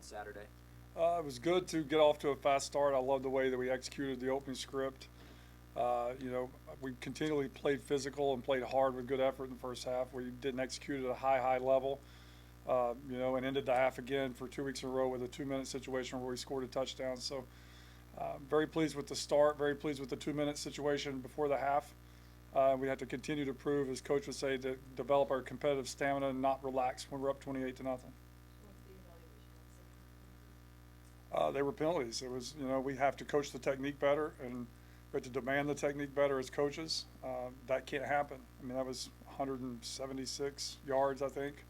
on Saturday? It was good to get off to a fast start. I love the way that we executed the opening script. We continually played physical and played hard with good effort in the first half. We didn't execute at a high level, and ended the half again for 2 weeks in a row with a 2-minute situation where we scored a touchdown. So very pleased with the start, very pleased with the 2-minute situation before the half. We had to continue to prove, as Coach would say, to develop our competitive stamina and not relax when we're up 28-0. They were penalties. It was, we have to coach the technique better, and we have to demand the technique better as coaches. That can't happen. I mean, that was 176 yards, I think,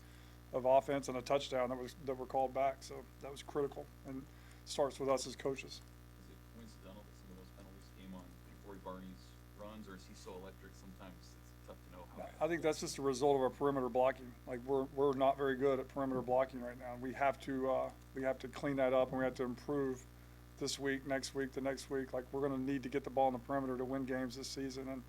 of offense and a touchdown that were called back. So that was critical, and starts with us as coaches. Is it coincidental that some of those penalties came on Corey Barney's runs, or is he so electric sometimes it's tough to know how? I think that's just a result of our perimeter blocking. Like we're not very good at perimeter blocking right now. We have to clean that up, and we have to improve this week, next week, the next week. Like we're going to need to get the ball in the perimeter to win games this season, and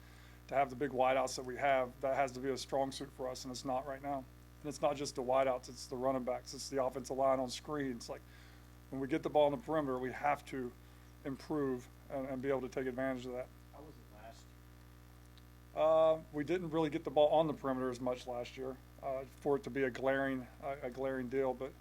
to have the big wideouts that we have, that has to be a strong suit for us, and it's not right now. And it's not just the wideouts; it's the running backs, it's the offensive line on screens. Like when we get the ball in the perimeter, we have to improve and be able to take advantage of that. How was it last year? We didn't really get the ball on the perimeter as much last year for it to be a glaring deal. But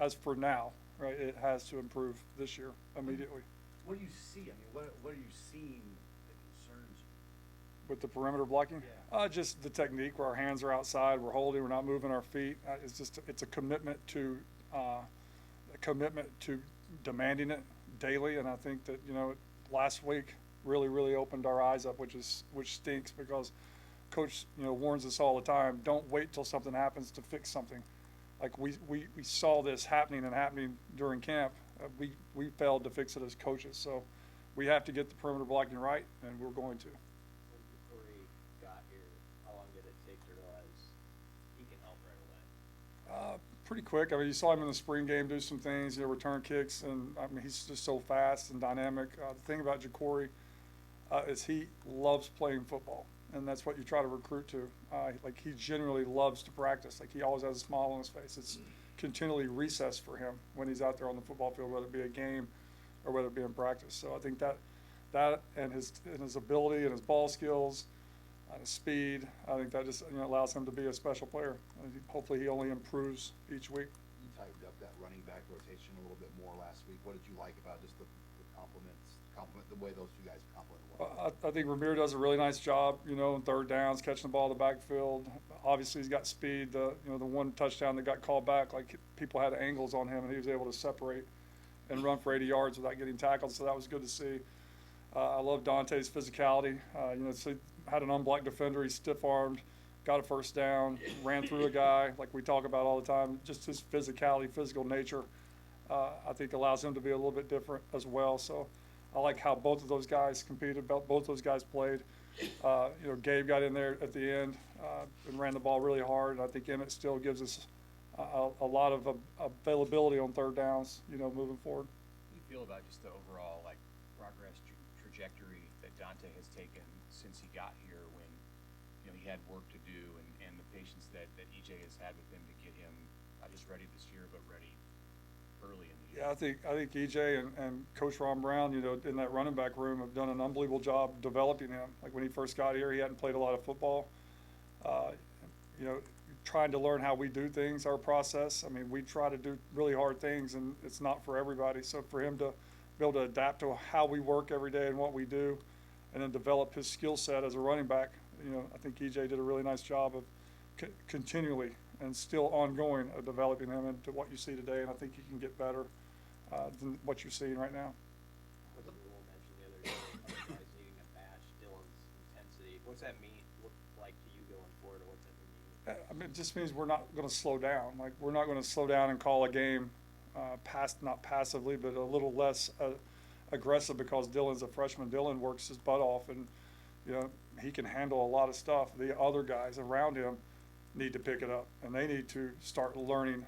as for now, right, it has to improve this year immediately. What do you see? I mean, what are you seeing that concerns you? With the perimeter blocking? Yeah. Just the technique where our hands are outside, we're holding, we're not moving our feet. It's a commitment to demanding it daily, and I think that last week really opened our eyes up, which stinks because Coach warns us all the time, don't wait till something happens to fix something. Like we saw this happening during camp. We failed to fix it as coaches, so we have to get the perimeter blocking right, and we're going to. When Corey got here, how long did it take to realize he can help right away? Pretty quick. I mean, you saw him in the spring game do some things, return kicks, and I mean, he's just so fast and dynamic. The thing about Ja'Cory is he loves playing football, and that's what you try to recruit to. Like he genuinely loves to practice. Like he always has a smile on his face. It's continually recess for him when he's out there on the football field, whether it be a game or whether it be in practice. So I think that and his ability and his ball skills and his speed, I think that just allows him to be a special player. Hopefully he only improves each week. You tightened up that running back rotation a little bit more last week. What did you like about just the the way those two guys complement? I think Ramir does a really nice job, in third downs, catching the ball in the backfield. Obviously, he's got speed. The one touchdown that got called back, like people had angles on him, and he was able to separate and run for 80 yards without getting tackled. So that was good to see. I love Dante's physicality. So had an unblocked defender. He stiff-armed, got a first down, ran through a guy, like we talk about all the time. Just his physicality, physical nature, I think allows him to be a little bit different as well. So I like how both of those guys competed, both those guys played. Gabe got in there at the end and ran the ball really hard. And I think Emmett still gives us a lot of availability on third downs, moving forward. What do you feel about just the overall progress trajectory that Dante has taken since he got here, when he had work to do, and the patience that EJ has had with him to get him not just ready this year but ready early in the year? Yeah, I think EJ and Coach Ron Brown, in that running back room, have done an unbelievable job developing him. Like when he first got here, he hadn't played a lot of football. Trying to learn how we do things, our process. I mean, we try to do really hard things, and it's not for everybody. So for him to be able to adapt to how we work every day and what we do, and then develop his skill set as a running back, I think EJ did a really nice job of continually and still ongoing of developing him into what you see today, and I think he can get better than what you're seeing right now. What the rule mentioned the other day, about guys needing to match Dylan's intensity. What's that mean? Look like to you going forward, or what's that mean? I mean, it just means we're not going to slow down. Like we're not going to slow down and call a game, not passively, but a little less aggressive, because Dylan's a freshman. Dylan works his butt off, and he can handle a lot of stuff. The other guys around him need to pick it up, and they need to start learning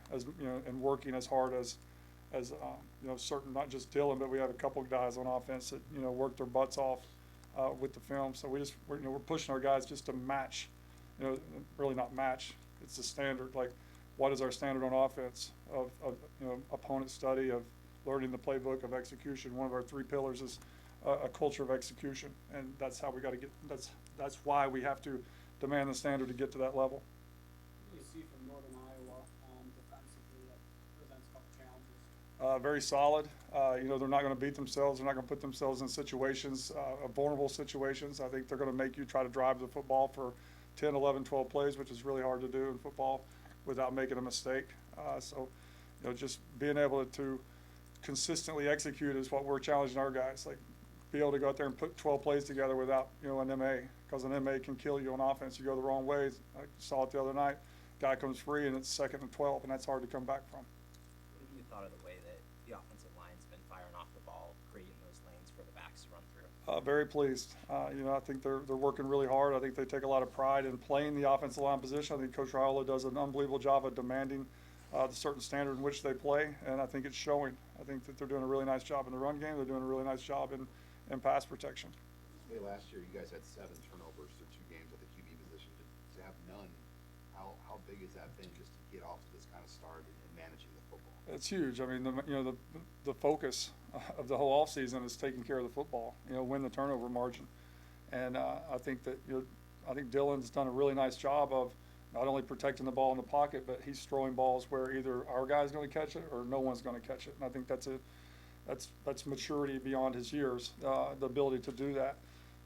and working as hard as certain, not just Dylan, but we have a couple of guys on offense that work their butts off with the film. So we're pushing our guys just to match, really not match. It's the standard. Like what is our standard on offense of you know, opponent study, of learning the playbook, of execution. One of our 3 pillars is a culture of execution, and that's how we got to get. That's why we have to demand the standard to get to that level. What do you see from Northern Iowa defensively that presents a couple challenges? Very solid. You know, they're not going to beat themselves. They're not going to put themselves in situations, vulnerable situations. I think they're going to make you try to drive the football for 10, 11, 12 plays, which is really hard to do in football without making a mistake. So, you know, just being able to consistently execute is what we're challenging our guys. Like, be able to go out there and put 12 plays together without, you know, an MA, because an MA can kill you on offense. You go the wrong way. I saw it the other night. Guy comes free and it's 2nd and 12, and that's hard to come back from. What have you thought of the way that the offensive line's been firing off the ball, creating those lanes for the backs to run through? Very pleased. You know, I think they're working really hard. I think they take a lot of pride in playing the offensive line position. I think Coach Raiola does an unbelievable job of demanding the certain standard in which they play, and I think it's showing. I think that they're doing a really nice job in the run game. They're doing a really nice job in pass protection. Hey, last year you guys had 7 turnovers through 2 games at the QB position. To have none, how big has that been just to get off to this kind of start in managing the football? It's huge. I mean, you know, the focus of the whole offseason is taking care of the football. You know, win the turnover margin, and I think that I think Dylan's done a really nice job of not only protecting the ball in the pocket, but he's throwing balls where either our guy's going to catch it or no one's going to catch it. And I think that's maturity beyond his years, the ability to do that.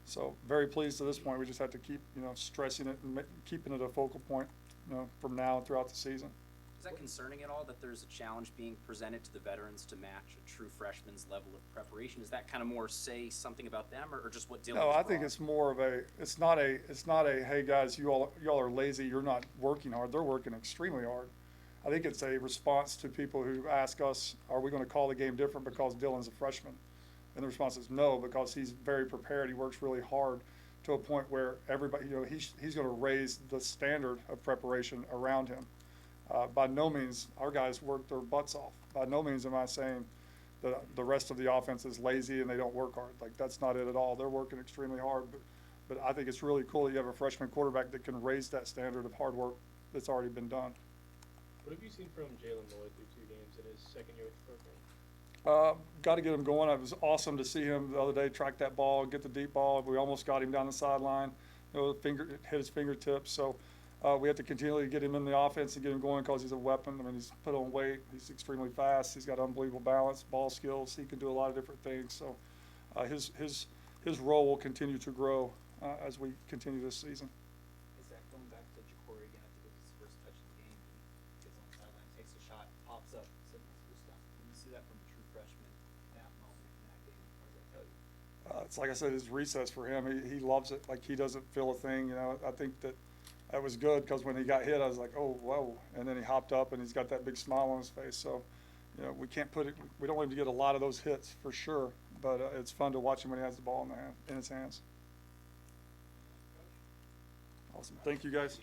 So very pleased to this point. We just have to keep, you know, stressing it and keeping it a focal point, you know, from now and throughout the season. Is that concerning at all, that there's a challenge being presented to the veterans to match a true freshman's level of preparation? Is that kind of more say something about them, or just what Dylan? No, I think it's more of it's not a hey guys, y'all are lazy, you're not working hard. They're working extremely hard. I think it's a response to people who ask us, are we going to call the game different because Dylan's a freshman? And the response is no, because he's very prepared. He works really hard to a point where everybody, you know, he's going to raise the standard of preparation around him. By no means, our guys work their butts off. By no means am I saying that the rest of the offense is lazy and they don't work hard. Like, that's not it at all. They're working extremely hard. But I think it's really cool that you have a freshman quarterback that can raise that standard of hard work that's already been done. What have you seen from Jalen Lloyd through 2 games in his 2nd year with the program? Got to get him going. It was awesome to see him the other day track that ball, get the deep ball. We almost got him down the sideline. You know, hit his fingertips. So we have to continually get him in the offense and get him going because he's a weapon. I mean, he's put on weight. He's extremely fast. He's got unbelievable balance, ball skills. He can do a lot of different things. So his role will continue to grow as we continue this season. Is that going back to Ja'Cory again? I think it was his first touch of the game. He gets on the sideline, takes a shot, pops up, sitting next to his stuff. When you see that from a true freshman in that moment in that game, what does that tell you? It's like I said, his recess for him. He loves it. Like, he doesn't feel a thing. You know, I think that was good because when he got hit, I was like, oh, whoa. And then he hopped up and he's got that big smile on his face. So, you know, we don't want him to get a lot of those hits for sure. But it's fun to watch him when he has the ball in his hands. Awesome. Thank you, guys.